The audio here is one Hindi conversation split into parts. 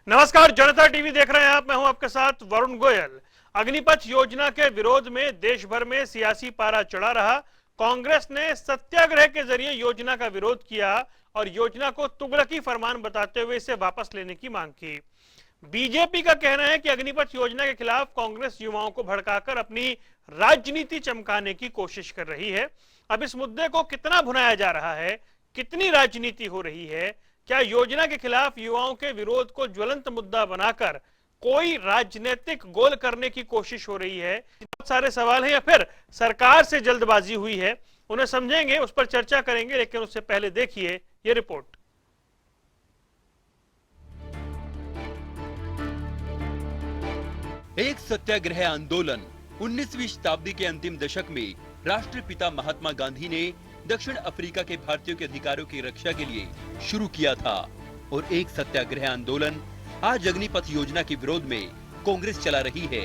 नमस्कार, जनता टीवी देख रहे हैं आप। मैं हूं आपके साथ वरुण गोयल। अग्निपथ योजना के विरोध में देश भर में सियासी पारा चढ़ा रहा। कांग्रेस ने सत्याग्रह के जरिए योजना का विरोध किया और योजना को तुगलकी फरमान बताते हुए इसे वापस लेने की मांग की। बीजेपी का कहना है कि अग्निपथ योजना के खिलाफ कांग्रेस युवाओं को भड़काकर अपनी राजनीति चमकाने की कोशिश कर रही है। अब इस मुद्दे को कितना भुनाया जा रहा है, कितनी राजनीति हो रही है, क्या योजना के खिलाफ युवाओं के विरोध को ज्वलंत मुद्दा बनाकर कोई राजनीतिक गोल करने की कोशिश हो रही है, बहुत सारे सवाल हैं, या फिर सरकार से जल्दबाजी हुई है, उन्हें समझेंगे, उस पर चर्चा करेंगे। लेकिन उससे पहले देखिए ये रिपोर्ट। एक सत्याग्रह आंदोलन 19वीं शताब्दी के अंतिम दशक में राष्ट्रपिता महात्मा गांधी ने दक्षिण अफ्रीका के भारतीयों के अधिकारों की रक्षा के लिए शुरू किया था और एक सत्याग्रह आंदोलन आज अग्निपथ योजना के विरोध में कांग्रेस चला रही है।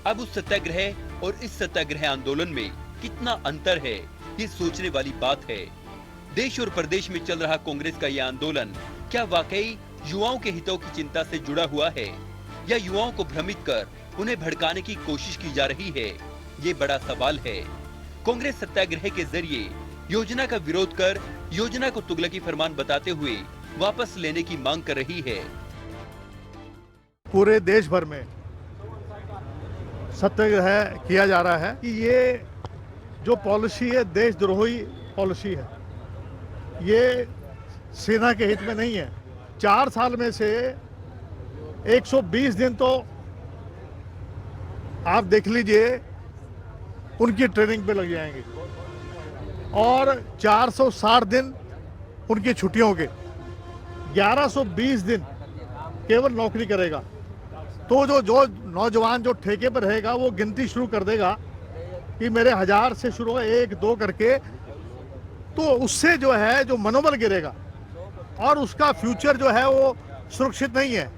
अब उस सत्याग्रह और इस सत्याग्रह आंदोलन में कितना अंतर है, ये सोचने वाली बात है। देश और प्रदेश में चल रहा कांग्रेस का यह आंदोलन क्या वाकई युवाओं के हितों की चिंता से जुड़ा हुआ है या युवाओं को भ्रमित कर उन्हें भड़काने की कोशिश की जा रही है? ये बड़ा सवाल है। कांग्रेस सत्याग्रह के जरिए योजना का विरोध कर योजना को तुगलकी फरमान बताते हुए वापस लेने की मांग कर रही है। पूरे देश भर में सत्याग्रह किया जा रहा है कि ये जो पॉलिसी है देशद्रोही पॉलिसी है, ये सेना के हित में नहीं है। 4 साल में से 120 दिन तो आप देख लीजिए उनकी ट्रेनिंग पे लग जाएंगे और 460 दिन उनकी छुट्टियों के, 1120 दिन केवल नौकरी करेगा। तो जो नौजवान जो ठेके पर रहेगा वो गिनती शुरू कर देगा कि मेरे 1000 से शुरू होगा 1 2 करके, तो उससे जो है जो मनोबल गिरेगा और उसका फ्यूचर जो है वो सुरक्षित नहीं है।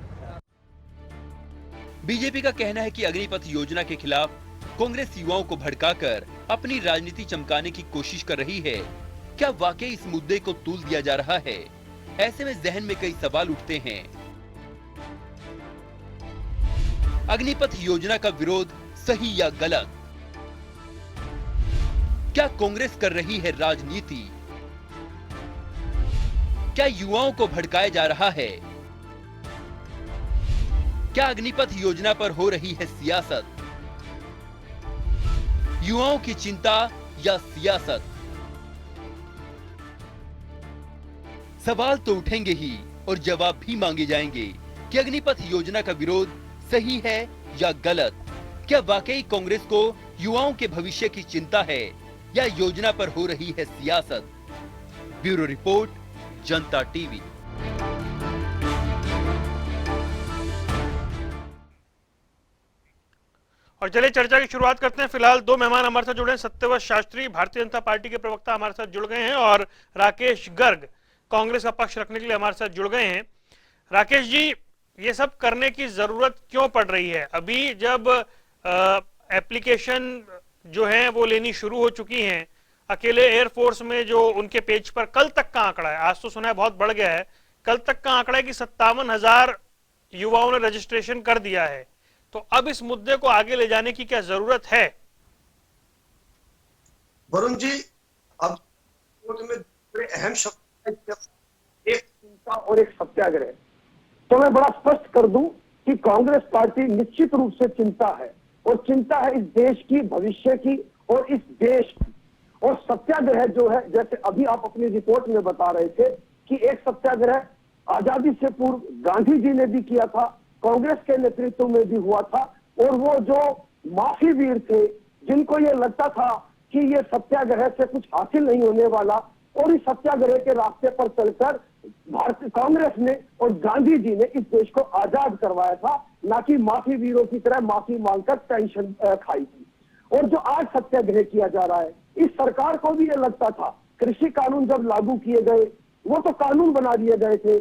बीजेपी का कहना है कि अग्निपथ योजना के खिलाफ कांग्रेस युवाओं को भड़काकर अपनी राजनीति चमकाने की कोशिश कर रही है। क्या वाकई इस मुद्दे को तूल दिया जा रहा है? ऐसे में जहन में कई सवाल उठते हैं। अग्निपथ योजना का विरोध सही या गलत? क्या कांग्रेस कर रही है राजनीति? क्या युवाओं को भड़काया जा रहा है? क्या अग्निपथ योजना पर हो रही है सियासत? युवाओं की चिंता या सियासत? सवाल तो उठेंगे ही और जवाब भी मांगे जाएंगे कि अग्निपथ योजना का विरोध सही है या गलत। क्या वाकई कांग्रेस को युवाओं के भविष्य की चिंता है या योजना पर हो रही है सियासत? ब्यूरो रिपोर्ट, जनता टीवी। और चलिए चर्चा की शुरुआत करते हैं। फिलहाल 2 मेहमान हमारे साथ जुड़े हैं। सत्यव्रत शास्त्री, भारतीय जनता पार्टी के प्रवक्ता, हमारे साथ जुड़ गए हैं, और राकेश गर्ग, कांग्रेस का पक्ष रखने के लिए हमारे साथ जुड़ गए हैं। राकेश जी, ये सब करने की जरूरत क्यों पड़ रही है? अभी जब एप्लीकेशन जो है वो लेनी शुरू हो चुकी हैं, अकेले एयरफोर्स में जो उनके पेज पर कल तक का आंकड़ा है, आज तो सुना है बहुत बढ़ गया है, कल तक का आंकड़ा है कि 57,000 युवाओं ने रजिस्ट्रेशन कर दिया है। तो अब इस मुद्दे को आगे ले जाने की क्या जरूरत है? वरुण जी, अब में बड़े अहम शब्द, एक चिंता और एक सत्याग्रह। तो मैं बड़ा स्पष्ट कर दूं कि कांग्रेस पार्टी निश्चित रूप से चिंता है, और चिंता है इस देश की, भविष्य की और इस देश की। और सत्याग्रह जो है, जैसे अभी आप अपनी रिपोर्ट में बता रहे थे कि एक सत्याग्रह आजादी से पूर्व गांधी जी ने भी किया था, कांग्रेस के नेतृत्व में भी हुआ था, और वो जो माफी वीर थे जिनको ये लगता था कि ये सत्याग्रह से कुछ हासिल नहीं होने वाला, और इस सत्याग्रह के रास्ते पर चलकर भारतीय कांग्रेस ने और गांधी जी ने इस देश को आजाद करवाया था, ना कि माफी वीरों की तरह माफी मांगकर पेंशन खाई थी। और जो आज सत्याग्रह किया जा रहा है, इस सरकार को भी ये लगता था, कृषि कानून जब लागू किए गए, वो तो कानून बना दिए गए थे,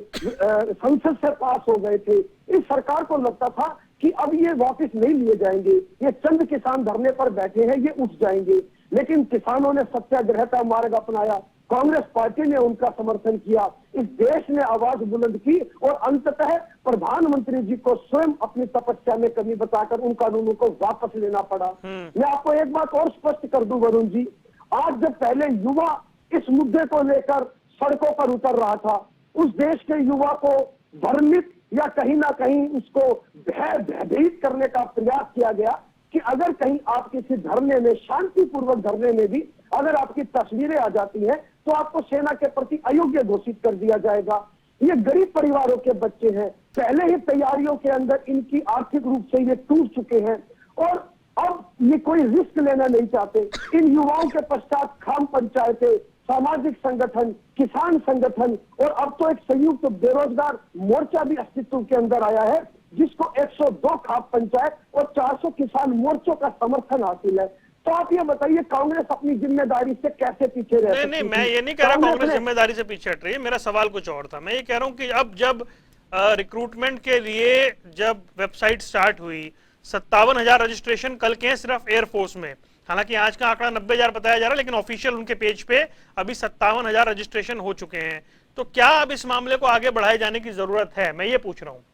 संसद से पास हो गए थे, इस सरकार को लगता था कि अब ये वापस नहीं लिए जाएंगे, ये चंद किसान धरने पर बैठे हैं, ये उठ जाएंगे। लेकिन किसानों ने सत्याग्रह का मार्ग अपनाया, कांग्रेस पार्टी ने उनका समर्थन किया, इस देश ने आवाज बुलंद की और अंततः प्रधानमंत्री जी को स्वयं अपनी तपस्या में कमी बताकर उन कानूनों को वापस लेना पड़ा। मैं आपको एक बात और स्पष्ट कर दूं वरुण जी, आज जब पहले युवा इस मुद्दे को लेकर सड़कों पर उतर रहा था, उस देश के युवा को भ्रमित या कहीं ना कहीं उसको भयभीत करने का प्रयास किया गया कि अगर कहीं आप किसी धरने में, शांतिपूर्वक धरने में भी अगर आपकी तस्वीरें आ जाती हैं तो आपको सेना के प्रति अयोग्य घोषित कर दिया जाएगा। ये गरीब परिवारों के बच्चे हैं, पहले ही तैयारियों के अंदर इनकी आर्थिक रूप से ये टूट चुके हैं और अब ये कोई रिस्क लेना नहीं चाहते। इन युवाओं के पश्चात खाम पंचायतें, सामाजिक संगठन, किसान संगठन और अब तो एक संयुक्त बेरोजगार मोर्चा भी अस्तित्व के अंदर आया है, जिसको 102 खाप पंचायत और 400 किसान मोर्चों का समर्थन हासिल है। तो आप ये बताइए कांग्रेस अपनी जिम्मेदारी से कैसे पीछे रह सकती नहीं, थी? मैं ये नहीं कह रहा कांग्रेस जिम्मेदारी से पीछे हट रही है, मेरा सवाल कुछ और था। मैं ये कह रहा हूं कि अब जब रिक्रूटमेंट के लिए जब वेबसाइट स्टार्ट हुई, 57,000 रजिस्ट्रेशन कल के हैं सिर्फ एयरफोर्स में। हालांकि आज का आंकड़ा 90,000 बताया जा रहा है, लेकिन ऑफिशियल उनके पेज पे अभी 57,000 रजिस्ट्रेशन हो चुके हैं। तो क्या अब इस मामले को आगे बढ़ाए जाने की जरूरत है, मैं ये पूछ रहा हूँ।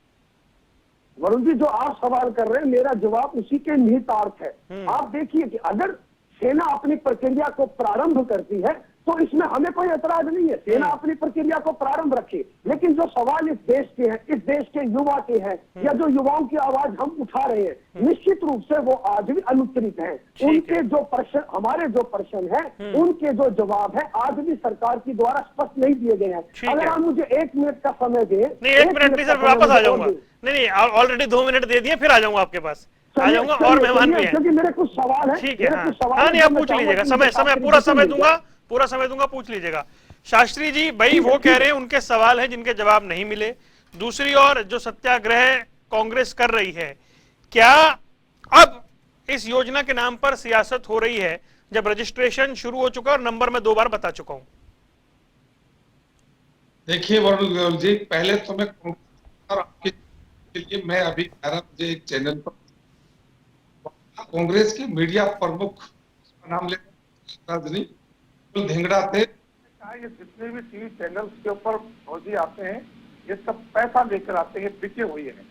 वरुण जी, जो आप सवाल कर रहे हैं मेरा जवाब उसी के निहितार्थ है। आप देखिए कि अगर सेना अपनी प्रक्रिया को प्रारंभ करती है तो इसमें हमें कोई ऐतराज नहीं है, सेना अपनी प्रक्रिया को प्रारंभ रखे, लेकिन जो सवाल इस देश के हैं, इस देश के युवा के हैं या जो युवाओं की आवाज हम उठा रहे हैं, निश्चित रूप से वो आज भी अनुत्तरित हैं। उनके जो प्रश्न, हमारे जो प्रश्न हैं, उनके जो जवाब है आज भी सरकार की द्वारा स्पष्ट नहीं दिए गए हैं। अगर आप मुझे 1 मिनट का समय दें। नहीं, 1 मिनट नहीं सर, वापस आ जाऊंगा। नहीं, ऑलरेडी 2 मिनट दे दिए, फिर आ जाऊंगा आपके पास, आ जाऊंगा और मेहमान भी हैं। क्योंकि मेरे कुछ सवाल है। ठीक है, हाँ नहीं, आप पूछ लीजिएगा, समय पूरा समय दूंगा, पूछ लीजिएगा। शास्त्री जी, भाई वो कह रहे हैं उनके सवाल हैं जिनके जवाब नहीं मिले। दूसरी ओर जो सत्याग्रह कांग्रेस कर रही है, क्या अब इस योजना के नाम पर सियासत हो रही है, जब रजिस्ट्रेशन शुरू हो चुका और नंबर मैं 2 बार बता चुका हूं? देखिए वरुण गोयल जी, पहले तो मैं आपके लिए मैं अभी कह रहा, मुझे एक चैनल पर कांग्रेस के मीडिया प्रमुख, उसका नाम ले धिंगड़ा थे, ये जितने भी टीवी चैनल्स के ऊपर फौजी आते हैं ये सब पैसा लेकर आते हैं, बिके हुए हैं,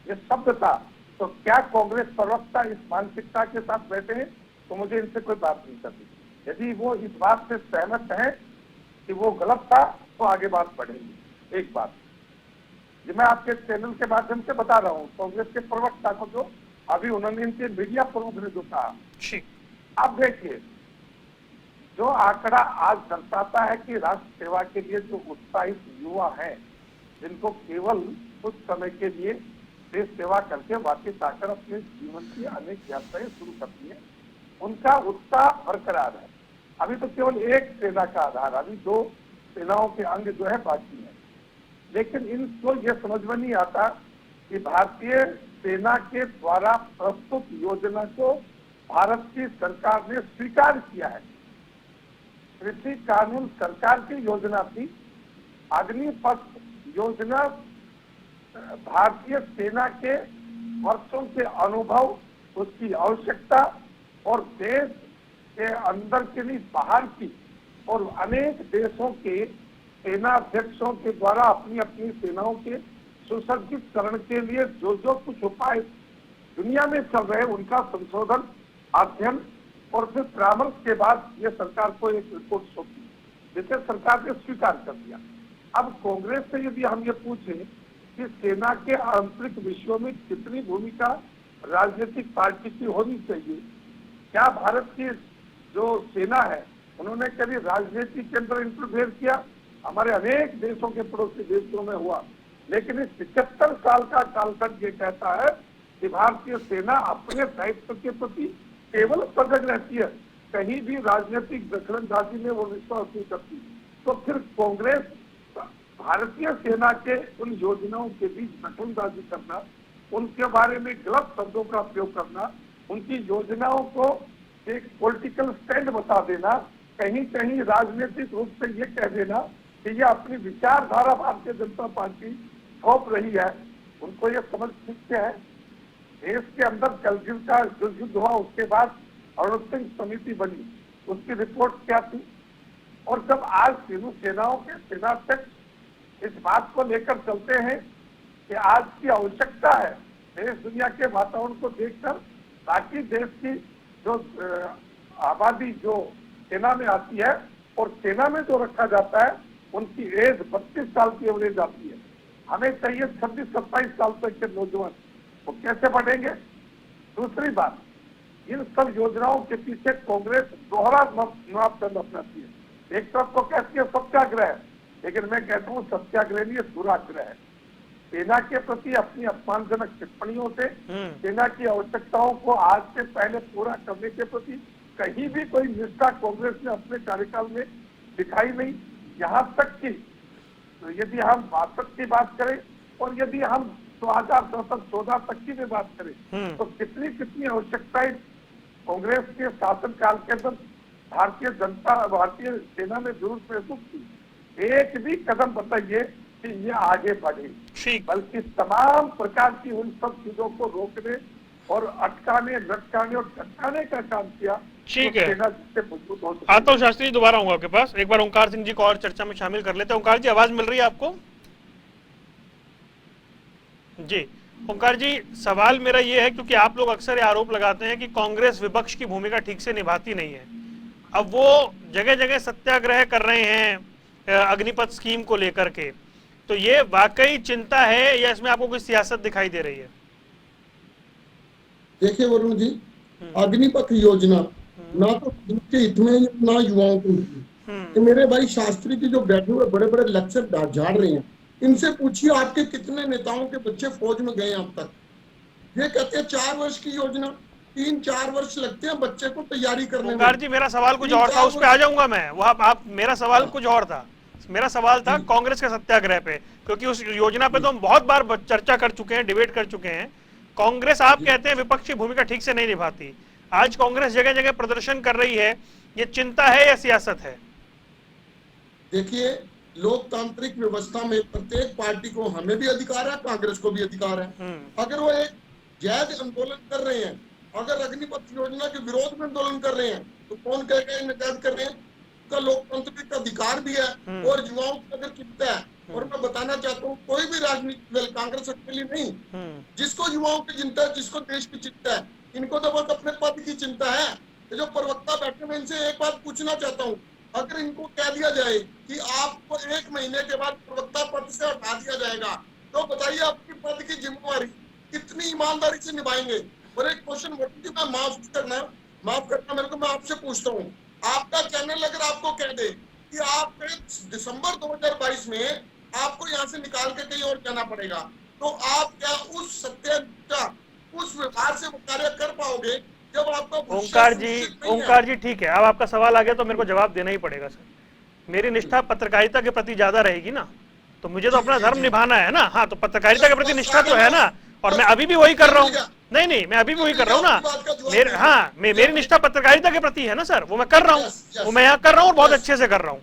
ये शब्द था। तो क्या कांग्रेस प्रवक्ता इस मानसिकता के साथ बैठे हैं? तो मुझे इनसे कोई बात नहीं करनी। यदि वो इस बात से सहमत है कि वो गलत था तो आगे बात बढ़ेगी। एक बात जो मैं आपके चैनल के माध्यम से बता रहा हूँ, कांग्रेस के प्रवक्ता को जो अभी उन्होंने इनके मीडिया प्रमुख ने जो कहा, आप देखिए जो आंकड़ा आज दर्शाता है कि राष्ट्र सेवा के लिए जो उत्साहित युवा हैं, जिनको केवल कुछ समय के लिए देश सेवा करके वापस आकर अपने जीवन की अनेक यात्राएं शुरू करती है, उनका उत्साह बरकरार है। अभी तो केवल एक सेना का आधार, अभी 2 सेनाओं के अंग जो है बाकी है। लेकिन इनको ये समझ में नहीं आता कि भारतीय सेना के द्वारा प्रस्तुत योजना को भारत की सरकार ने स्वीकार किया है। कृषि कानून सरकार की योजना थी, अग्निपथ योजना भारतीय सेना के वर्षों के अनुभव, उसकी आवश्यकता और देश के अंदर के नहीं बाहर की और अनेक देशों के सेनाध्यक्षों के द्वारा अपनी अपनी सेनाओं के सुसज्जितकरण के लिए जो जो कुछ उपाय दुनिया में चल रहे हैं, उनका संशोधन, अध्ययन और फिर परामर्श के बाद ये सरकार को एक रिपोर्ट सौंपी, जिसे सरकार ने स्वीकार कर दिया। अब कांग्रेस से यदि हम ये पूछें कि सेना के आंतरिक विषयों में कितनी भूमिका राजनीतिक पार्टी की होनी चाहिए, क्या भारत की जो सेना है उन्होंने कभी राजनीति के अंदर इंटरफेयर किया? हमारे अनेक देशों के पड़ोसी देशों में हुआ, लेकिन इस 75 साल का कालखंड ये कहता है कि भारतीय सेना अपने दायित्व के प्रति केवल सजग रहती है, कहीं भी राजनीतिक दखलंदाजी में वो विश्वास नहीं करती। तो फिर कांग्रेस भारतीय सेना के उन योजनाओं के बीच दखलंदाजी करना, उनके बारे में गलत शब्दों का उपयोग करना, उनकी योजनाओं को एक पॉलिटिकल स्टैंड बता देना, कहीं कहीं राजनीतिक रूप से ये कह देना कि ये अपनी विचारधारा भारतीय जनता पार्टी थोप रही है, उनको ये समझ सकते हैं। देश के अंदर करगिल का जो युद्ध हुआ उसके बाद अरुण सिंह समिति बनी, उसकी रिपोर्ट क्या थी? और जब आज तीनों सेनाओं के सेनाध्यक्ष इस बात को लेकर चलते हैं कि आज की आवश्यकता है देश दुनिया के वातावरण को देखकर बाकी देश की जो आबादी जो सेना में आती है और सेना में जो रखा जाता है उनकी एज 32 साल की एवरेज आती है। हमें चाहिए 26-27 साल तक के नौजवान, वो कैसे बढ़ेंगे? दूसरी बात, इन सब योजनाओं के पीछे कांग्रेस दोहरा मापदंड अपनाती है। एक तरफ तो कहती है सत्याग्रह, लेकिन मैं कहता हूँ सत्याग्रह नहीं, दुराग्रह है। सेना के प्रति अपनी अपमानजनक टिप्पणियों से सेना की आवश्यकताओं को आज से पहले पूरा करने के प्रति कहीं भी कोई निष्ठा कांग्रेस ने अपने कार्यकाल में दिखाई नहीं। यहाँ तक कि यदि हम 62 की बात करें और यदि हम 2014 तक की भी बात करें तो कितनी कितनी आवश्यकताएं कांग्रेस के शासनकाल के अंदर भारतीय सेना में जरूर महसूस की। एक भी कदम बताइए कि ये आगे बढ़े, बल्कि तमाम प्रकार की उन सब चीजों को रोकने और अटकाने, लटकाने और झटकाने का काम किया। ठीक तो है, सेना जिससे मजबूत हो सके। आता हूँ शास्त्री जी, दोबारा आऊंगा आपके पास। एक बार ओंकार सिंह जी को और चर्चा में शामिल कर लेते हैं। ओंकार जी, आवाज मिल रही है आपको? जी ओंकार जी, सवाल मेरा ये है, क्योंकि आप लोग अक्सर आरोप लगाते हैं कि कांग्रेस विपक्ष की भूमिका ठीक से निभाती नहीं है। अब वो जगह जगह सत्याग्रह कर रहे हैं अग्निपथ स्कीम को लेकर के, तो ये वाकई चिंता है या इसमें आपको कोई सियासत दिखाई दे रही है? देखिए वरुण जी, अग्निपथ योजना ना तो इनके इतने ना युवाओं को कि मेरे भाई शास्त्री जी जो बैठे हुए बड़े बड़े लेक्चर झाड़ रहे हैं, इनसे पूछिए आपके कितने नेताओं के बच्चे फौज में गए अब तक। ये कहते हैं 4 वर्ष की योजना, 3-4 वर्ष लगते हैं बच्चे को तैयारी करने में। ओंकार जी, मेरा सवाल कुछ और था, उस पर आ जाऊंगा मैं। वो आप मेरा सवाल कुछ और था। मेरा सवाल था कांग्रेस के सत्याग्रह पे, क्योंकि उस योजना पे तो हम बहुत बार चर्चा कर चुके हैं, डिबेट कर चुके हैं। कांग्रेस, आप कहते हैं, विपक्षी भूमिका ठीक से नहीं निभाती। आज कांग्रेस जगह जगह प्रदर्शन कर रही है, ये चिंता है या सियासत है? देखिए, लोकतांत्रिक व्यवस्था में प्रत्येक पार्टी को, हमें भी अधिकार है, कांग्रेस को भी अधिकार है। अगर वो एक जायज आंदोलन कर रहे हैं, अगर अग्निपथ योजना के विरोध में आंदोलन कर रहे हैं, तो कौन कहेगा इनकार कर रहे हैं? का लोकतांत्रिक अधिकार भी है और युवाओं की अगर चिंता है। और मैं बताना चाहता हूँ, कोई भी राजनीतिक दल, कांग्रेस अकेली नहीं, जिसको युवाओं की चिंता है, जिसको देश की चिंता है, इनको तो बस अपने पद की चिंता है। जो प्रवक्ता बैठे, मैं इनसे एक बात पूछना चाहता हूँ, अगर इनको कह दिया जाए कि आपको 1 महीने के बाद प्रवक्ता पद से हटा दिया जाएगा, तो बताइए आपकी पद की जिम्मेवारी कितनी ईमानदारी से निभाएंगे? और एक क्वेश्चन मैं माफ करना मेरे को, मैं आपसे पूछता हूँ, आपका चैनल अगर आपको कह दे कि आप दिसंबर 2022 में आपको यहाँ से निकाल के कहीं और जाना पड़ेगा, तो आप क्या उस सत्याग्रह, उस व्यवहार से वो कार्य कर पाओगे जब आपका? ओंकार जी, ठीक है, अब आपका सवाल आ गया तो मेरे को जवाब देना ही पड़ेगा सर। मेरी निष्ठा पत्रकारिता के प्रति ज्यादा रहेगी ना, तो मुझे तो अपना धर्म निभाना है ना। हाँ, तो पत्रकारिता के प्रति निष्ठा तो है ना, और मैं अभी भी वही कर रहा हूँ। नहीं, मैं अभी भी वही कर रहा हूँ ना। मेरी निष्ठा पत्रकारिता के प्रति है ना सर, वो मैं कर रहा हूँ, वो मैं यहाँ कर रहा हूँ और बहुत अच्छे से कर रहा हूँ,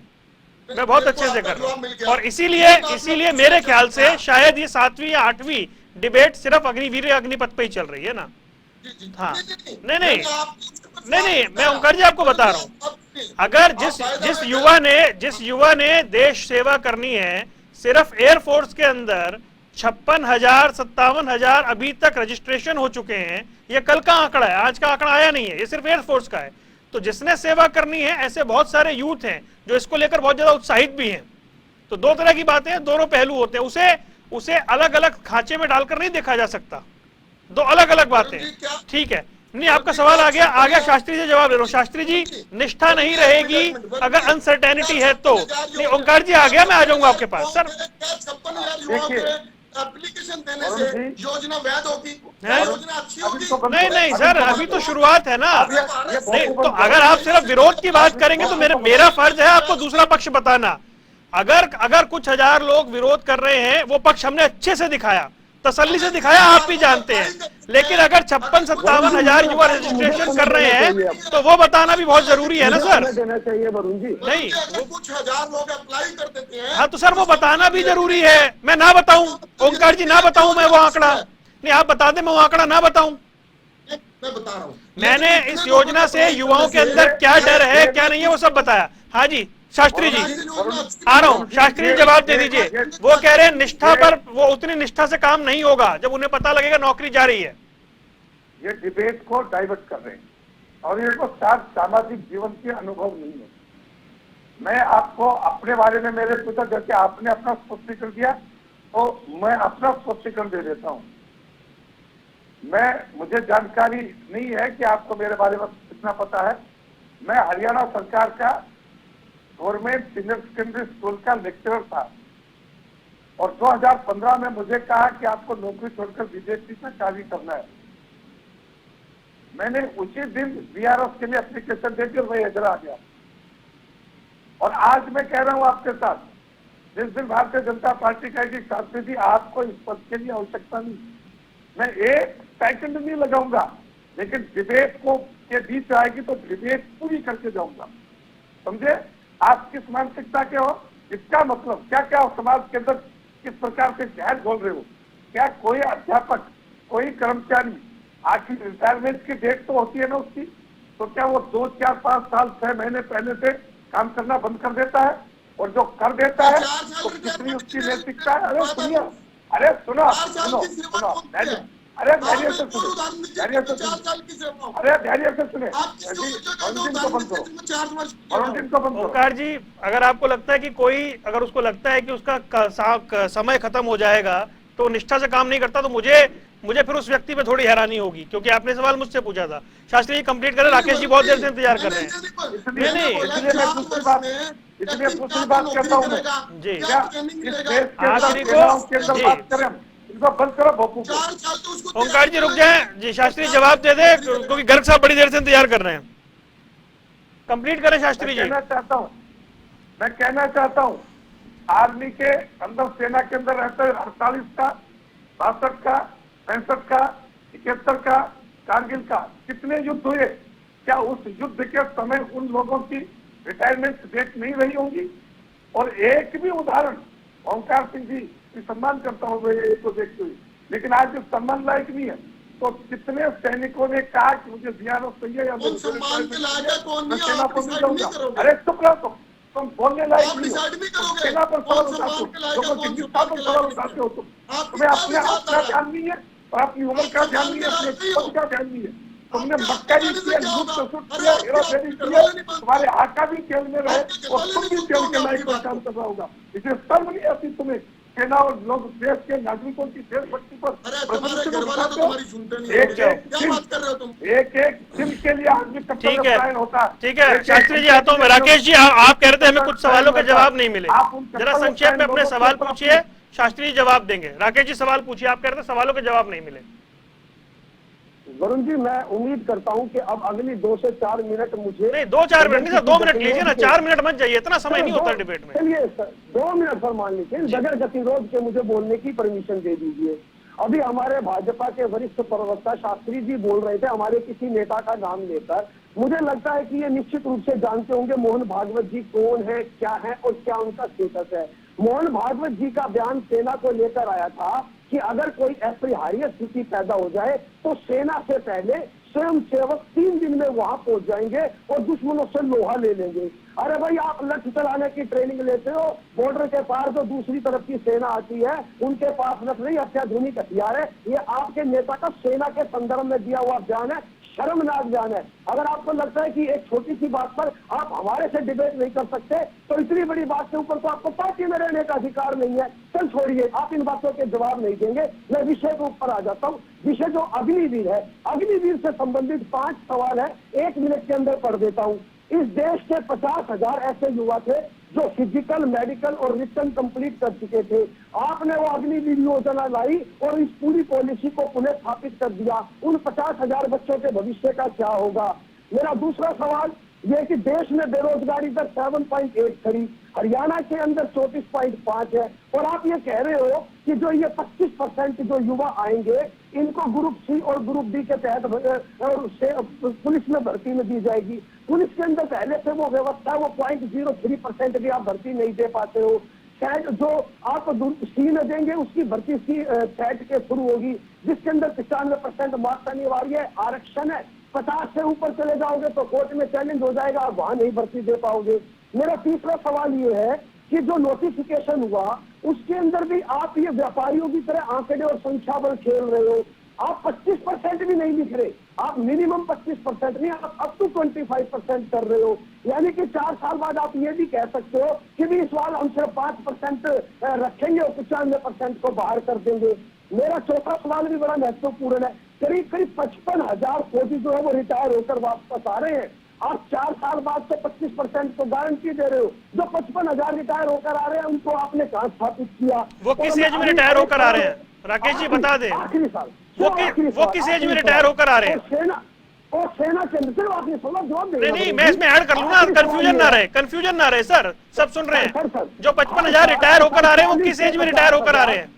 मैं बहुत अच्छे से कर रहा हूँ। और इसीलिए मेरे ख्याल से शायद ये 7वीं या 8वीं डिबेट सिर्फ अग्निवीर अग्निपथ पे ही चल रही है ना। हाँ, नहीं, मैं ओंकार जी आपको बता रहा हूँ, अगर जिस युवा ने देश सेवा करनी है, सिर्फ एयरफोर्स के अंदर 56,000 57,000 अभी तक रजिस्ट्रेशन हो चुके हैं। ये कल का आंकड़ा है, आज का आंकड़ा आया नहीं है, ये सिर्फ एयरफोर्स का है। तो जिसने सेवा करनी है, ऐसे बहुत सारे यूथ हैं जो इसको लेकर बहुत ज्यादा उत्साहित भी हैं। तो दो तरह की बातें हैं, दोनों पहलू होते हैं, उसे अलग अलग खांचे में डालकर नहीं देखा जा सकता। दो अलग अलग बातें। ठीक है, नहीं, आपका सवाल आ गया शास्त्री जी, जवाब ले लो। शास्त्री जी, निष्ठा नहीं रहेगी अगर अनसर्टेनिटी है तो? नहीं, ओंकार जी आ गया, मैं आ जाऊंगा आपके पास सर। एप्लीकेशन देने से योजना वैध होगी, योजना अच्छी होगी? नहीं सर, अभी तो शुरुआत है ना। नहीं, तो अगर आप सिर्फ विरोध की बात करेंगे तो मेरा फर्ज है आपको दूसरा पक्ष बताना। अगर कुछ हजार लोग विरोध कर रहे हैं, वो पक्ष हमने अच्छे से दिखाया, तसल्ली से दिखाया, आप भी जानते हैं। लेकिन अगर 56-57 हजार युवा रजिस्ट्रेशन कर रहे हैं, तो वो बताना भी बहुत जरूरी है ना सर। देना चाहिए वरुण जी। नहीं, कुछ हजार लोग अप्लाई कर देते हैं। हाँ, तो सर वो बताना भी जरूरी है। मैं ना बताऊं ओंकार जी, ना बताऊं मैं वो आंकड़ा? नहीं, आप बता दें, मैं वो आंकड़ा ना बताऊं? मैं बता रहा हूँ, मैंने इस योजना से युवाओं के अंदर क्या डर है, क्या नहीं है, वो सब बताया। हाँ जी, शास्त्री जी आ रहा हूँ, शास्त्री जी जवाब दे दीजिए। वो कह रहे हैं निष्ठा पर, वो उतनी निष्ठा से काम नहीं होगा जब उन्हें पता लगेगा नौकरी जा रही है। ये डिबेट को डाइवर्ट कर रहे हैं और ये तो सामाजिक जीवन के अनुभव नहीं है। मैं आपको अपने बारे में मेरे पूछा, जैसे आपने अपना स्पष्टीकरण दिया तो मैं अपना स्पष्टीकरण दे देता हूँ। मुझे जानकारी नहीं है कि आपको मेरे बारे में कितना पता है। मैं हरियाणा सरकार का गवर्नमेंट सीनियर सेकेंडरी स्कूल का लेक्चरर था और 2015 में मुझे कहा कि आपको नौकरी छोड़कर बीजेपी से शादी करना है। मैंने उसी दिन बीआरएस के लिए एप्लीकेशन दे दी और मैं इधर आ गया। और आज मैं कह रहा हूं आपके साथ, जिस दिन भारतीय जनता पार्टी कहेगी शास्त्री जी आपको इस पद के लिए आवश्यकता नहीं, मैं एक सेकंड नहीं लगाऊंगा, लेकिन डिबेट को के बीच आएगी तो डिबेट पूरी करके जाऊंगा। समझे? आप किस मानसिकता के हो, इसका मतलब क्या क्या समाज के अंदर किस प्रकार से जहर घोल रहे हो। क्या कोई अध्यापक, कोई कर्मचारी आखिर रिटायरमेंट की डेट तो होती है ना उसकी, तो क्या वो 2, 4, 5 साल 6 महीने पहले से काम करना बंद कर देता है? और जो कर देता है तो कितनी उसकी नैतिकता है? अरे सुनिए, अरे सुनो सुनो सुनो, अरे धैर्य से सुनो, धैर्य से सुनो, अरे धैर्य से सुने, वरुण को बंद करो, वरुण को बंद करो। ओंकार जी, अगर आपको लगता है कि कोई, अगर उसको लगता है कि उसका समय खत्म हो जाएगा तो निष्ठा से काम नहीं करता, तो मुझे फिर उस व्यक्ति पे थोड़ी हैरानी होगी, क्योंकि आपने सवाल मुझसे पूछा था। शास्त्री जी कंप्लीट करें, राकेश जी बहुत देर से इंतजार कर रहे हैं। नहीं, इसलिए मैं दूसरी बात कहता हूँ मैं जी, क्या इस देश के आखिरी अंदर बात करें, इनको बंद करो भोपू को। ओंकार जी रुक जाए जी, शास्त्री जवाब दे दे, क्योंकि गर्ग साहब बड़ी देर से इंतजार कर रहे हैं। कंप्लीट करें शास्त्री जी। मैं कहना चाहता हूँ आर्मी के अंदर, सेना के अंदर रहते 48 का, 62 का, 65 का, 71 का, कारगिल का कितने युद्ध हुए? क्या उस युद्ध के समय उन लोगों की रिटायरमेंट डेट नहीं रही होंगी? और एक भी उदाहरण, ओंकार सिंह जी की सम्मान करता हूँ तो देखते हुए, लेकिन आज सम्मान लायक नहीं है। तो कितने सैनिकों ने कहा कि मुझे बीआरएस चाहिए या मैं सेना पर नहीं जाऊंगा। अरे चुप रहो, तुम बोलने लायक नहीं हो, सेना पर सवाल उठाते हो, लोगों की निष्ठा पर सवाल उठाते हो। तुम्हें अपने आप का ध्यान नहीं है और अपनी उम्र का ध्यान नहीं है, अपने पद का ध्यान नहीं है। तुमने मक्कारी किया, लूट किया, हेराफेरी किया, तुम्हारे आका भी जेल में रहे और तुम भी जेल के लायक पर काम कर रहा होगा। इसे शर्म नहीं आती तुम्हें? सेना और लोग देश के नागरिकों की देशभक्ति पर एक दिन के लिए आदमी ठीक है, होता। ठीक है शास्त्री जी, आता हूँ मैं। राकेश जी, आप कह रहे थे हमें कुछ सवालों के जवाब नहीं मिले, जरा संक्षेप में अपने सवाल पूछिए, शास्त्री जी जवाब देंगे। राकेश जी सवाल पूछिए, आप कह रहे थे सवालों के जवाब नहीं मिले। वरुण जी, मैं उम्मीद करता हूं कि अब अगली 2 से 4 मिनट मुझे नहीं, 2-4 मिनट नहीं सर, 2 मिनट लीजिए ना, 4 मिनट मत जाइए, इतना समय नहीं होता डिबेट में। चलिए सर 2 मिनट पर मान लीजिए, बगैर गतिरोध के मुझे बोलने की परमिशन दे दीजिए। अभी हमारे भाजपा के वरिष्ठ प्रवक्ता शास्त्री जी बोल रहे थे हमारे किसी नेता का नाम लेकर। मुझे लगता है कि ये निश्चित रूप से जानते होंगे मोहन भागवत जी कौन है, क्या है और क्या उनका स्टेटस है। मोहन भागवत जी का बयान सेना को लेकर आया था कि अगर कोई अपरिहार्य स्थिति पैदा हो जाए तो सेना से पहले स्वयं सेवक 3 दिन में वहां पहुंच जाएंगे और दुश्मनों से लोहा ले लेंगे। अरे भाई, आप लठ चलाने की ट्रेनिंग लेते हो, बॉर्डर के पार जो दूसरी तरफ की सेना आती है उनके पास लठ नहीं, अत्याधुनिक हथियार है। ये आपके नेता का सेना के संदर्भ में दिया हुआ बयान है, शर्मनाक बयान है। अगर आपको लगता है कि एक छोटी सी बात पर आप हमारे से डिबेट नहीं कर सकते, तो इतनी बड़ी बात के ऊपर तो आपको पार्टी में रहने का अधिकार नहीं है। चल छोड़िए, आप इन बातों के जवाब नहीं देंगे। मैं विषय के ऊपर आ जाता हूँ। विषय जो अग्निवीर है, अग्निवीर से संबंधित 5 सवाल है, 1 मिनट के अंदर पढ़ देता हूँ। इस देश के 50,000 ऐसे युवा थे जो फिजिकल, मेडिकल और रिटर्न कंप्लीट कर चुके थे। आपने वो अग्निवीर योजना लाई और इस पूरी पॉलिसी को पुनः स्थापित कर दिया। उन 50,000 बच्चों के भविष्य का क्या होगा? मेरा दूसरा सवाल ये कि देश में बेरोजगारी दर 7.8 खड़ी, हरियाणा के अंदर 34.5 है, और आप ये कह रहे हो कि जो ये 25% जो युवा आएंगे इनको ग्रुप सी और ग्रुप डी के तहत पुलिस में भर्ती में दी जाएगी। पुलिस के अंदर पहले से वो व्यवस्था, वो 0.03% भी आप भर्ती नहीं दे पाते हो। शायद जो आप सी में देंगे उसकी भर्ती सी सेट के थ्रू होगी, जिसके अंदर 95% मार्क्स अनिवार्य है, आरक्षण है। 50 से ऊपर चले जाओगे तो कोर्ट में चैलेंज हो जाएगा, आप वहां नहीं भर्ती दे पाओगे। मेरा तीसरा सवाल ये है कि जो नोटिफिकेशन हुआ उसके अंदर भी आप ये व्यापारियों की तरह आंकड़े और संख्या पर खेल रहे हो। आप 25% भी नहीं लिख रहे, आप मिनिमम 25% नहीं, आप अप टू 25% कर रहे हो। यानी कि 4 साल बाद आप ये भी कह सकते हो कि भी इस बार हम सिर्फ 5% रखेंगे और 95% को बाहर कर देंगे। मेरा चौथा सवाल भी बड़ा महत्वपूर्ण है। करीब करीब 55,000 फौजी जो है वो रिटायर होकर वापस आ रहे हैं। आप 4 साल बाद तो 25% को गारंटी दे रहे हो। जो 55,000 रिटायर होकर आ रहे हैं उनको आपने कहां स्थापित किया? वो किस एज में रिटायर होकर आ रहे हैं? राकेश जी बता दें, आखिरी साल वो किस एज में रिटायर होकर आ रहे हैं? सेना के अंदर आपने सवाल जवाब नहीं नहीं, मैं इसमें ऐड कर लूंगा, कंफ्यूजन ना रहे सर, सब सुन रहे हैं। जो 55,000 रिटायर होकर आ रहे हैं वो किस एज में रिटायर होकर आ रहे हैं?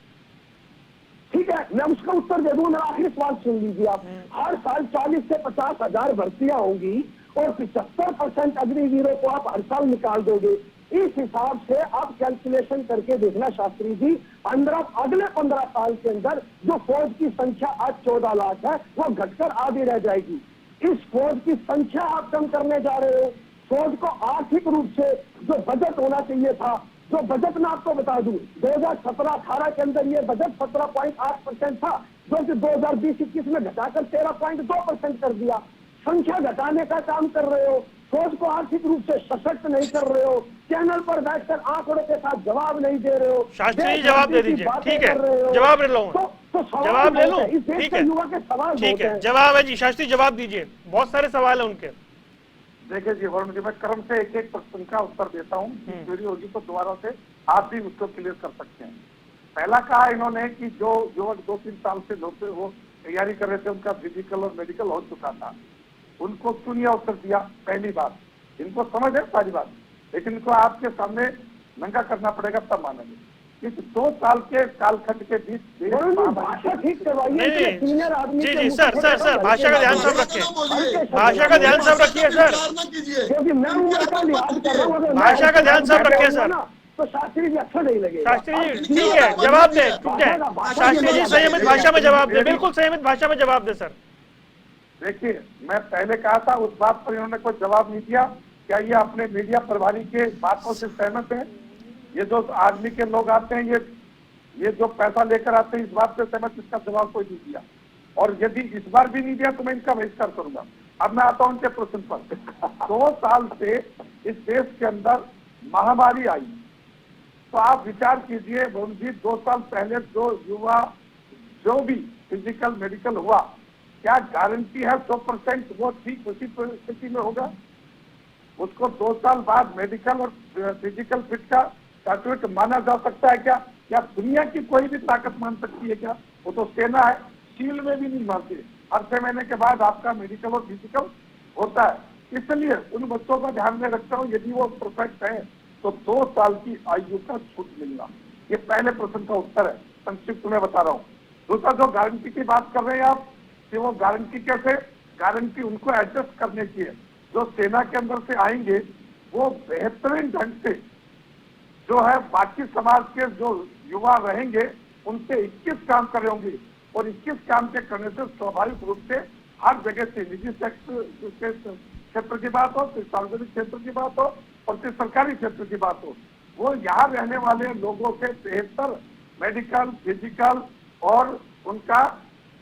ठीक है, मैं उसका उत्तर दे दूं। मेरा आखिरी सवाल सुन लीजिए आप। हर साल 40 से 50,000 भर्तियां होंगी और 75% अग्निवीरों को आप हर साल निकाल दोगे। इस हिसाब से आप कैलकुलेशन करके देखना शास्त्री जी, अगले 15 साल के अंदर जो फौज की संख्या आज 14 लाख है वो घटकर आधी रह जाएगी। इस फौज की संख्या आप कम करने जा रहे हो। फौज को आर्थिक रूप से जो बजट होना चाहिए था, जो बजट मैं आपको बता दूं 2017-18 के अंदर ये बजट 17.8% था, जो कि 2020-21 में घटाकर 13.2% कर दिया। संख्या घटाने का काम कर रहे हो, फौज को आर्थिक रूप से सशक्त नहीं कर रहे हो, चैनल पर बैठकर आंकड़ों के साथ जवाब नहीं दे रहे हो। शास्त्री जी जवाब दे दीजिए, ठीक है, जवाब ले लो, जवाब ले लो, ठीक है, युवा के सवाल ठीक है, जवाब है जी। शास्त्री जवाब दीजिए, बहुत सारे सवाल है उनके। देखिए जी वरुण जी, मैं क्रम से एक एक प्रश्न का उत्तर देता हूँ। चोरी होगी तो दोबारा से आप भी उसको क्लियर कर सकते हैं। पहला कहा इन्होंने कि जो युवक 2-3 साल से वो तैयारी कर रहे थे, उनका फिजिकल और मेडिकल हो चुका था, उनको क्यों नहीं अवसर दिया? पहली बात, इनको समझ है सारी बात, लेकिन इनको आपके सामने नंगा करना पड़ेगा तब मानेंगे। इस 2 साल के कालखंड के बीच भाषा ठीक करवाइए, सीनियर आदमी जी जी सर, भाषा का ध्यान सब रखिए, भाषा का ध्यान सब रखिए सर, क्योंकि मैं उम्र का लिहाज कर रहा हूँ। भाषा का ध्यान सब रखिए सर। तो शास्त्री जी अच्छा नहीं लगेगा। शास्त्री जी ठीक है, जवाब दे, रुक जाए। शास्त्री जी संयमित भाषा में जवाब दे, बिल्कुल संयमित भाषा में जवाब दे सर। देखिए, मैं पहले कहा था, उस बात पर इन्होंने कोई जवाब नहीं दिया। क्या ये अपने मीडिया प्रभारी के बातों से सहमत है? ये जो आर्मी के लोग आते हैं, ये जो पैसा लेकर आते हैं, इस बात से सहमत? इसका जवाब कोई नहीं दिया। और यदि इस बार भी नहीं दिया तो मैं इनका बहिष्कार करूंगा। अब मैं आता हूं उनके प्रश्न पर। 2 साल से इस देश के अंदर महामारी आई, तो आप विचार कीजिए वरुण जी, 2 साल पहले जो युवा जो भी फिजिकल मेडिकल हुआ, क्या गारंटी है 100% वो ठीक उसी परिस्थिति में होगा? उसको 2 साल बाद मेडिकल और फिजिकल फिट का सर्टिफिकेट माना जा सकता है क्या? क्या दुनिया की कोई भी ताकत मान सकती है क्या? वो तो सेना है, शील्ड में भी नहीं मानती। हर 6 महीने के बाद आपका मेडिकल और फिजिकल होता है। इसलिए उन बच्चों का ध्यान में रखता हूँ, यदि वो परफेक्ट है तो 2 साल की आयु का छूट मिलना। ये पहले प्रश्न का उत्तर है, संक्षिप्त में बता रहा हूँ। दूसरा, जो गारंटी की बात कर रहे हैं आप कि वो गारंटी कैसे? गारंटी उनको एडजस्ट करने की है। जो सेना के अंदर से आएंगे वो बेहतरीन ढंग से जो है बाकी समाज के जो युवा रहेंगे उनसे 21 काम कर रहे होंगे, और 21 काम के करने से स्वाभाविक रूप से हर जगह से निजी क्षेत्र की बात हो, फिर सार्वजनिक क्षेत्र की बात हो और फिर सरकारी क्षेत्र की बात हो, वो यहाँ रहने वाले लोगों से बेहतर मेडिकल, फिजिकल और उनका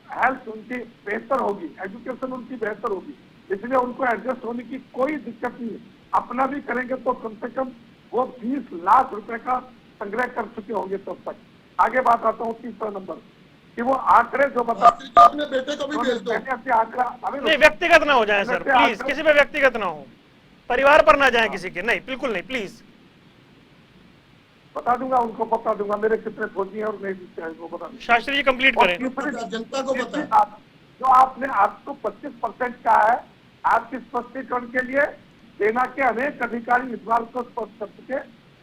हेल्थ उनकी बेहतर होगी, एजुकेशन उनकी बेहतर होगी। इसलिए उनको एडजस्ट होने की कोई दिक्कत नहीं है। अपना भी करेंगे तो कम से कम वो 20 लाख रुपए का संग्रह कर चुके होंगे तब तक। आगे बात आता हूँ तीसरा नंबर कि वो आंकड़े जो बता, अपने बेटे को भी भेज दो। आंकड़ा नहीं, व्यक्तिगत ना हो जाए सर, प्लीज, किसी पे व्यक्तिगत ना हो, परिवार पर ना जाए किसी के, नहीं बिल्कुल नहीं, प्लीज। बता दूंगा, उनको बता दूंगा मेरे कितने फौजी हैं और नहीं वो बता दूंगा। शास्त्री जी कंप्लीट करें। जनता को बता, जो आपने आपको 25% का है, आपके स्पष्टीकरण के लिए सेना के अनेक अधिकारी इस बार को स्पष्ट कर चुके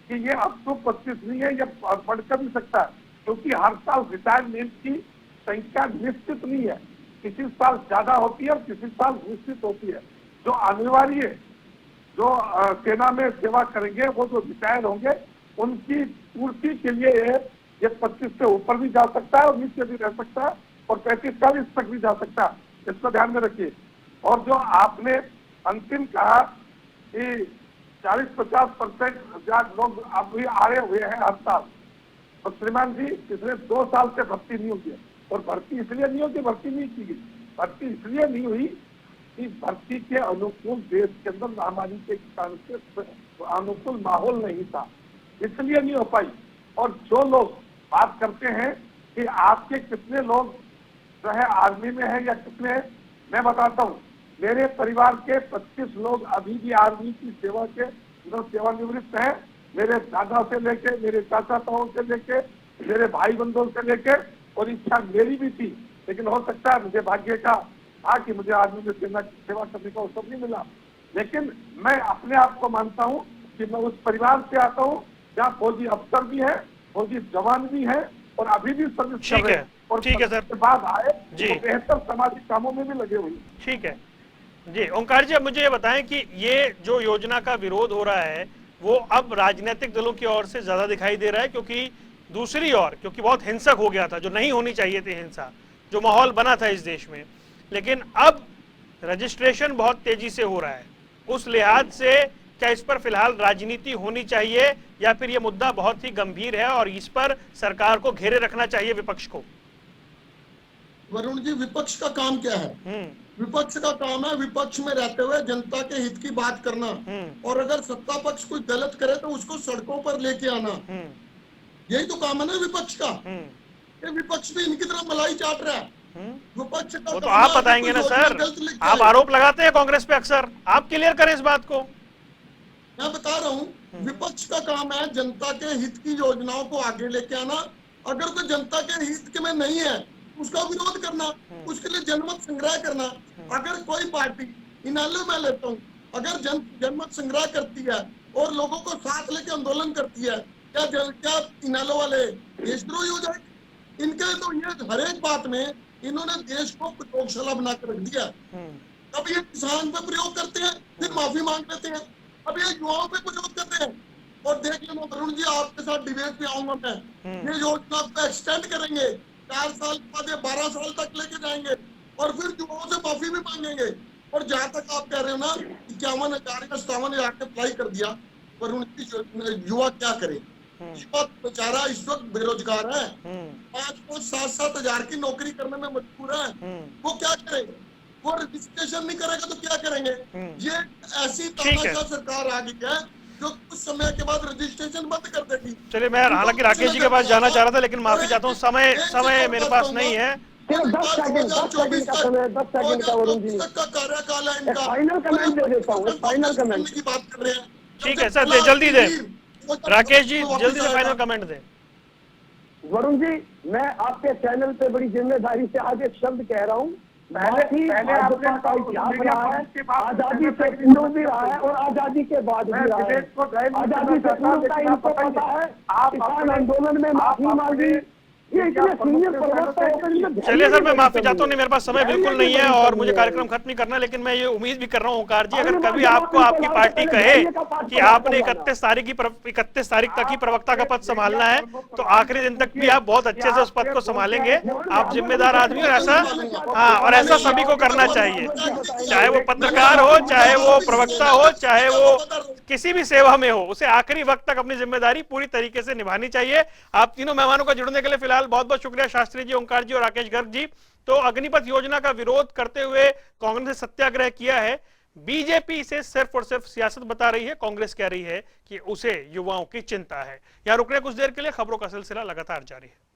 कि ये अब तो 25 नहीं है, ये बढ़कर भी सकता है, क्योंकि हर साल रिटायरमेंट की संख्या निश्चित नहीं है। किसी साल ज्यादा होती है और किसी साल निश्चित होती है। जो अनिवार्य जो सेना में सेवा करेंगे वो जो रिटायर होंगे उनकी पूर्ति के लिए ये 25 से ऊपर भी जा सकता है और नीचे भी रह सकता है और 35-40 तक भी जा सकता है। इसको ध्यान में रखिए। और जो आपने अंतिम कहा कि 40-50% लोग अभी आए हुए हैं हड़ताल। और श्रीमान जी पिछले 2 साल से भर्ती नहीं हुई है, और भर्ती इसलिए नहीं होती, भर्ती नहीं की गई, भर्ती इसलिए नहीं हुई कि भर्ती के अनुकूल देश के अंदर महामारी के कारण से अनुकूल माहौल नहीं था, इसलिए नहीं हो पाई। और जो लोग बात करते हैं कि आपके कितने लोग जो है आर्मी में है या कितने हैं, मैं बताता हूँ, मेरे परिवार के 25 लोग अभी भी आर्मी की सेवा के सेवानिवृत्त हैं। मेरे दादा से लेके, मेरे चाचा ताऊ से लेके, मेरे भाई बंधुओं से लेके, और इच्छा मेरी भी थी, लेकिन हो सकता है मुझे भाग्य का था कि मुझे आर्मी में सेना की सेवा करने का अवसर नहीं मिला। लेकिन मैं अपने आप को मानता हूँ कि मैं उस परिवार से आता हूँ जहाँ फौजी अफसर भी है, फौजी जवान भी है, और अभी भी सर्विस कर रहे हैं, और ठीक है सर, के बाद आए जी, तो बेहतर सामाजिक कामों में भी लगे हुए। ठीक है जी। ओंकार जी, अब मुझे ये बताएं कि ये जो योजना का विरोध हो रहा है वो अब राजनीतिक दलों की ओर से ज्यादा दिखाई दे रहा है, क्योंकि दूसरी ओर क्योंकि बहुत हिंसक हो गया था, जो नहीं होनी चाहिए थी हिंसा, जो माहौल बना था इस देश में, लेकिन अब रजिस्ट्रेशन बहुत तेजी से हो रहा है। उस लिहाज से क्या इस पर फिलहाल राजनीति होनी चाहिए, या फिर ये मुद्दा बहुत ही गंभीर है और इस पर सरकार को घेरे रखना चाहिए विपक्ष को? वरुण जी, विपक्ष का काम क्या है? विपक्ष का काम है विपक्ष में रहते हुए जनता के हित की बात करना, और अगर सत्ता पक्ष कोई गलत करे तो उसको सड़कों पर लेके आना। यही तो काम है ना विपक्ष का। ये विपक्ष भी इनकी तरह मलाई चाट रहा है। विपक्ष का वो तो आप बताएंगे ना सर, आप आरोप लगाते हैं कांग्रेस पे अक्सर, आप क्लियर करें इस बात को। मैं बता रहा हूँ, विपक्ष का काम है जनता के हित की योजनाओं को आगे लेके आना। अगर कोई जनता के हित में नहीं है उसका विरोध करना, उसके लिए जनमत संग्रह करना। अगर कोई पार्टी, इनालो मैं लेता हूँ, अगर जनमत संग्रह करती है और लोगों को साथ लेके आंदोलन करती है, क्या इनालो वाले देशद्रोही हो जाए? इनके तो ये हर एक बात में इन्होंने देश को प्रयोगशाला बनाकर रख दिया। अब ये किसान पे प्रयोग करते हैं, फिर माफी मांग लेते हैं, अब ये युवाओं पे प्रयोग करते हैं। और देख लेना वरुण जी, आपके साथ डिबेट पे आऊंगा मैं, ये योजना को एक्सटेंड करेंगे, 4 साल के बाद 12 साल तक लेके जाएंगे, और फिर युवाओं से माफी भी मांगेंगे। और जहां तक आप कह रहे हो ना 51,000 या 57,000 ने अप्लाई कर दिया, वरुण जी युवा क्या करे? युवा बेचारा इस वक्त बेरोजगार है, 5-5, 7-7 हजार की नौकरी करने में मजबूर है। वो क्या करे? वो रजिस्ट्रेशन नहीं करेगा तो क्या करेंगे? ये ऐसी तानाशाह सरकार आ गई है जो कुछ समय के बाद रजिस्ट्रेशन बंद कर देगी। चलिए, मैं हालांकि राकेश जी के पास जाना चाह रहा था, लेकिन माफी चाहता हूँ, समय मेरे पास नहीं है। 10 सेकंड का समय, 10 सेकंड का वरुण जी का कार्यकाल है इनका। फाइनल कमेंट दे देता हूँ, फाइनल कमेंट की बात कर रहे हैं। ठीक है सर, दे जल्दी दे राकेश जी, जल्दी से फाइनल कमेंट दे। वरुण जी, मैं आपके चैनल पे बड़ी जिम्मेदारी से आज एक शब्द कह रहा हूँ। पहले भाजपा का इतिहास रहा है, आजादी से पूर्व भी रहा है और आजादी के बाद भी रहा है। आजादी से पूर्व का इनको पता है, किसान आंदोलन में माफी मांगी, ये इतने सीनियर प्रवक्ता होकर। चलिए सर, मैं माफी चाहता हूँ, नहीं मेरे पास समय बिल्कुल नहीं है और मुझे कार्यक्रम खत्म नहीं करना, लेकिन मैं ये उम्मीद भी कर रहा हूँ ओंकार जी, अगर कभी आपको आपकी पार्टी कहे कि आपने 31 तारीख तक ही प्रवक्ता का पद संभालना है, तो आखिरी दिन तक भी आप बहुत अच्छे से उस पद को संभालेंगे। आप जिम्मेदार आदमी, और ऐसा और ऐसा सभी को करना चाहिए, चाहे वो पत्रकार हो, चाहे वो प्रवक्ता हो, चाहे वो किसी भी सेवा में हो, उसे आखिरी वक्त तक अपनी जिम्मेदारी पूरी तरीके से निभानी चाहिए। आप तीनों मेहमानों का जुड़ने के लिए फिलहाल बहुत बहुत शुक्रिया, शास्त्री जी, ओंकार जी और राकेश गर्ग जी। तो अग्निपथ योजना का विरोध करते हुए कांग्रेस ने सत्याग्रह किया है। बीजेपी इसे सिर्फ और सिर्फ सियासत बता रही है, कांग्रेस कह रही है कि उसे युवाओं की चिंता है। यहां रुकने कुछ देर के लिए, खबरों का सिलसिला लगातार जारी है।